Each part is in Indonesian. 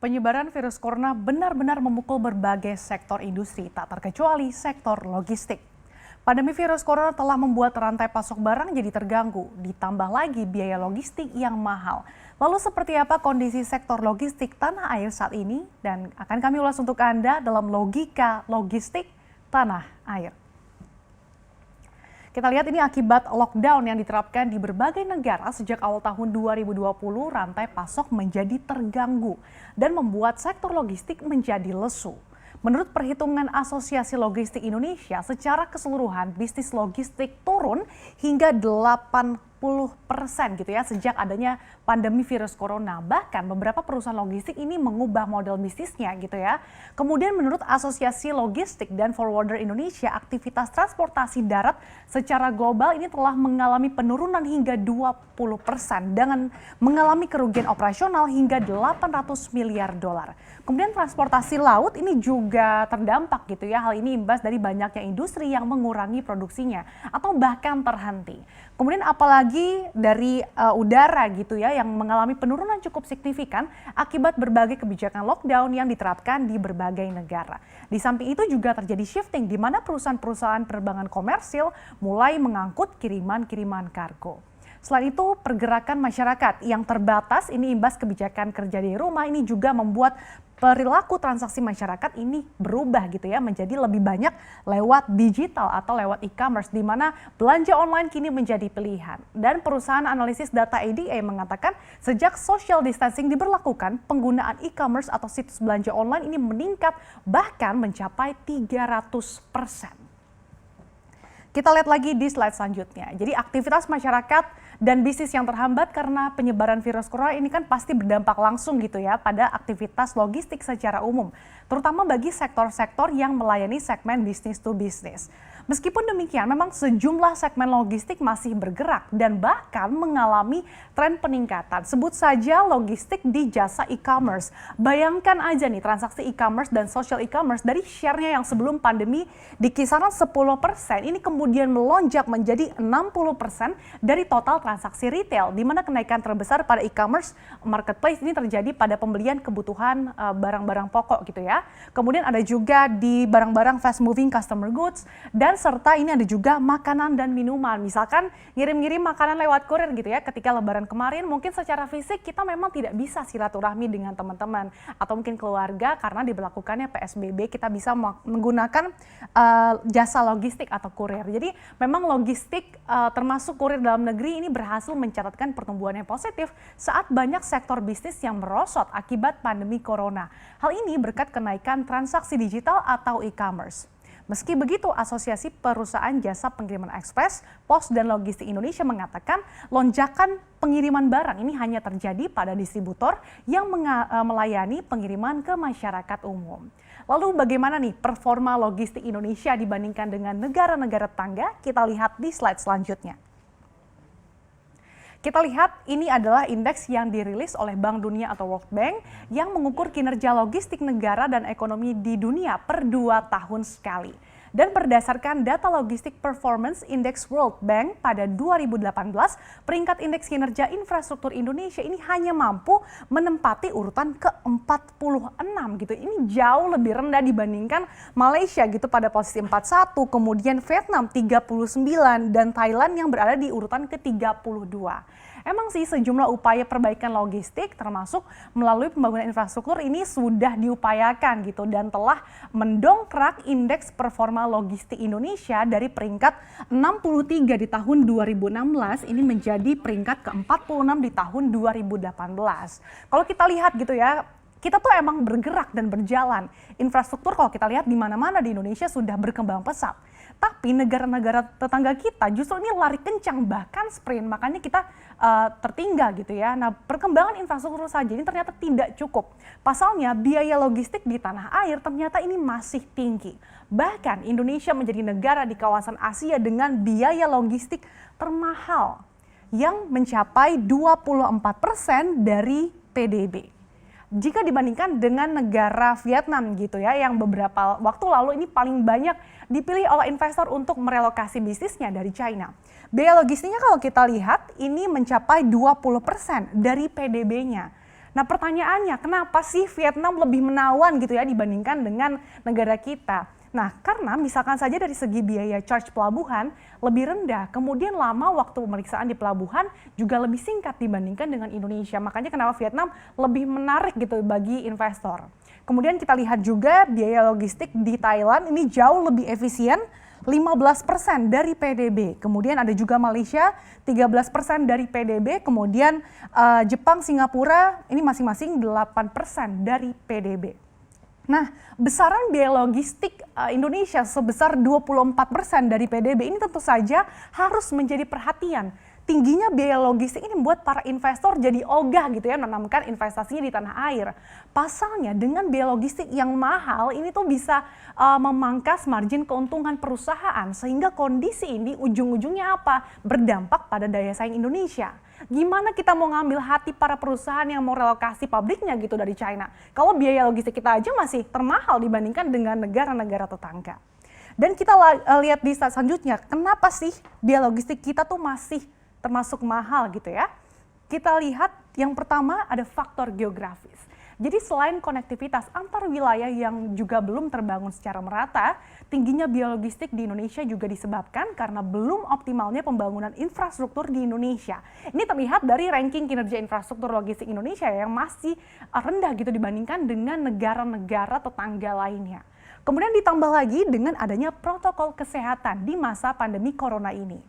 Penyebaran virus corona benar-benar memukul berbagai sektor industri, tak terkecuali sektor logistik. Pandemi virus corona telah membuat rantai pasok barang jadi terganggu, ditambah lagi biaya logistik yang mahal. Lalu seperti apa kondisi sektor logistik tanah air saat ini? Dan akan kami ulas untuk Anda dalam Logika Logistik Tanah Air. Kita lihat ini akibat lockdown yang diterapkan di berbagai negara sejak awal tahun 2020, rantai pasok menjadi terganggu dan membuat sektor logistik menjadi lesu. Menurut perhitungan Asosiasi Logistik Indonesia, secara keseluruhan bisnis logistik turun hingga 80% gitu ya sejak adanya pandemi virus corona. Bahkan beberapa perusahaan logistik ini mengubah model bisnisnya gitu ya. Kemudian menurut Asosiasi Logistik dan Forwarder Indonesia, aktivitas transportasi darat secara global ini telah mengalami penurunan hingga 20% dengan mengalami kerugian operasional hingga 800 miliar dolar. Kemudian transportasi laut ini juga terdampak gitu ya. Hal ini imbas dari banyaknya industri yang mengurangi produksinya atau bahkan terhenti. Kemudian apalagi dari udara gitu ya yang mengalami penurunan cukup signifikan akibat berbagai kebijakan lockdown yang diterapkan di berbagai negara. Di samping itu juga terjadi shifting di mana perusahaan-perusahaan penerbangan komersil mulai mengangkut kiriman-kiriman kargo. Selain itu, pergerakan masyarakat yang terbatas ini imbas kebijakan kerja di rumah ini juga membuat perilaku transaksi masyarakat ini berubah gitu ya menjadi lebih banyak lewat digital atau lewat e-commerce di mana belanja online kini menjadi pilihan. Dan perusahaan analisis data ADA mengatakan sejak social distancing diberlakukan, penggunaan e-commerce atau situs belanja online ini meningkat bahkan mencapai 300%. Kita lihat lagi di slide selanjutnya. Jadi aktivitas masyarakat dan bisnis yang terhambat karena penyebaran virus corona ini kan pasti berdampak langsung gitu ya pada aktivitas logistik secara umum, terutama bagi sektor-sektor yang melayani segmen business to business. Meskipun demikian, memang sejumlah segmen logistik masih bergerak dan bahkan mengalami tren peningkatan. Sebut saja logistik di jasa e-commerce. Bayangkan aja nih transaksi e-commerce dan social e-commerce dari share-nya yang sebelum pandemi di kisaran 10%, ini kemudian melonjak menjadi 60% dari total transaksi retail, di mana kenaikan terbesar pada e-commerce marketplace ini terjadi pada pembelian kebutuhan barang-barang pokok gitu ya. Kemudian ada juga di barang-barang fast moving customer goods dan serta ini ada juga makanan dan minuman. Misalkan ngirim-ngirim makanan lewat kurir gitu ya. Ketika lebaran kemarin mungkin secara fisik kita memang tidak bisa silaturahmi dengan teman-teman atau mungkin keluarga karena diberlakukannya PSBB, kita bisa menggunakan jasa logistik atau kurir. Jadi memang logistik termasuk kurir dalam negeri ini berhasil mencatatkan pertumbuhan yang positif saat banyak sektor bisnis yang merosot akibat pandemi corona. Hal ini berkat kenaikan transaksi digital atau e-commerce. Meski begitu, Asosiasi Perusahaan Jasa Pengiriman Ekspres, Pos dan Logistik Indonesia mengatakan lonjakan pengiriman barang ini hanya terjadi pada distributor yang melayani pengiriman ke masyarakat umum. Lalu bagaimana nih performa logistik Indonesia dibandingkan dengan negara-negara tetangga? Kita lihat di slide selanjutnya. Kita lihat ini adalah indeks yang dirilis oleh Bank Dunia atau World Bank yang mengukur kinerja logistik negara dan ekonomi di dunia per 2 tahun sekali. Dan berdasarkan data logistik performance index World Bank pada 2018, peringkat indeks kinerja infrastruktur Indonesia ini hanya mampu menempati urutan ke-46 gitu. Ini jauh lebih rendah dibandingkan Malaysia gitu pada posisi 41, kemudian Vietnam 39 dan Thailand yang berada di urutan ke-32. Emang sih sejumlah upaya perbaikan logistik termasuk melalui pembangunan infrastruktur ini sudah diupayakan gitu dan telah mendongkrak indeks performa logistik Indonesia dari peringkat 63 di tahun 2016 ini menjadi peringkat ke-46 di tahun 2018. Kalau kita lihat gitu ya, kita tuh emang bergerak dan berjalan. Infrastruktur kalau kita lihat di mana-mana di Indonesia sudah berkembang pesat. Tapi negara-negara tetangga kita justru ini lari kencang, bahkan sprint. Makanya kita tertinggal gitu ya. Nah, perkembangan infrastruktur saja ini ternyata tidak cukup. Pasalnya biaya logistik di tanah air ternyata ini masih tinggi. Bahkan Indonesia menjadi negara di kawasan Asia dengan biaya logistik termahal yang mencapai 24% dari PDB. Jika dibandingkan dengan negara Vietnam gitu ya, yang beberapa waktu lalu ini paling banyak dipilih oleh investor untuk merelokasi bisnisnya dari China. Biaya logistiknya kalau kita lihat ini mencapai 20% dari PDB-nya. Nah pertanyaannya, kenapa sih Vietnam lebih menawan gitu ya dibandingkan dengan negara kita? Nah, karena misalkan saja dari segi biaya charge pelabuhan lebih rendah, kemudian lama waktu pemeriksaan di pelabuhan juga lebih singkat dibandingkan dengan Indonesia. Makanya kenapa Vietnam lebih menarik gitu bagi investor. Kemudian kita lihat juga biaya logistik di Thailand ini jauh lebih efisien, 15% dari PDB. Kemudian ada juga Malaysia 13% dari PDB, kemudian Jepang, Singapura ini masing-masing 8% dari PDB. Nah, besaran biaya logistik Indonesia sebesar 24% dari PDB ini tentu saja harus menjadi perhatian. Tingginya biaya logistik ini membuat para investor jadi ogah gitu ya menanamkan investasinya di tanah air. Pasalnya dengan biaya logistik yang mahal ini tuh bisa memangkas margin keuntungan perusahaan sehingga kondisi ini ujung-ujungnya apa? Berdampak pada daya saing Indonesia. Gimana kita mau ngambil hati para perusahaan yang mau relokasi pabriknya gitu dari China? Kalau biaya logistik kita aja masih termahal dibandingkan dengan negara-negara tetangga. Dan kita lihat di slide selanjutnya, kenapa sih biaya logistik kita tuh masih termasuk mahal gitu ya? Kita lihat yang pertama ada faktor geografis. Jadi selain konektivitas antar wilayah yang juga belum terbangun secara merata, tingginya biaya logistik di Indonesia juga disebabkan karena belum optimalnya pembangunan infrastruktur di Indonesia. Ini terlihat dari ranking kinerja infrastruktur logistik Indonesia yang masih rendah gitu dibandingkan dengan negara-negara tetangga lainnya. Kemudian ditambah lagi dengan adanya protokol kesehatan di masa pandemi corona ini.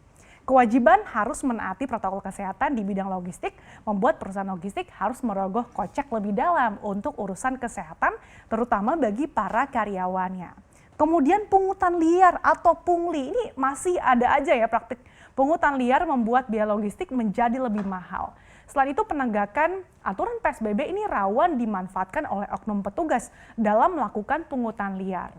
Kewajiban harus menaati protokol kesehatan di bidang logistik membuat perusahaan logistik harus merogoh kocek lebih dalam untuk urusan kesehatan, terutama bagi para karyawannya. Kemudian pungutan liar atau pungli, ini masih ada aja ya praktik pungutan liar membuat biaya logistik menjadi lebih mahal. Selain itu penegakan aturan PSBB ini rawan dimanfaatkan oleh oknum petugas dalam melakukan pungutan liar.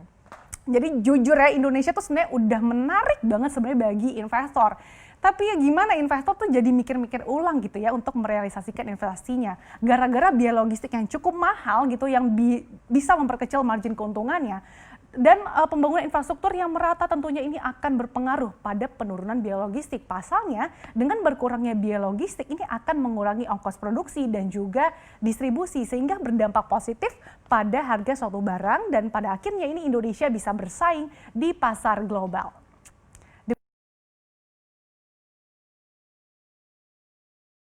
Jadi jujur ya Indonesia tuh sebenarnya udah menarik banget sebenarnya bagi investor. Tapi ya gimana investor tuh jadi mikir-mikir ulang gitu ya untuk merealisasikan investasinya. Gara-gara biaya logistik yang cukup mahal gitu yang bisa memperkecil margin keuntungannya. Dan pembangunan infrastruktur yang merata tentunya ini akan berpengaruh pada penurunan biaya logistik. Pasalnya dengan berkurangnya biaya logistik ini akan mengurangi ongkos produksi dan juga distribusi sehingga berdampak positif pada harga suatu barang dan pada akhirnya ini Indonesia bisa bersaing di pasar global.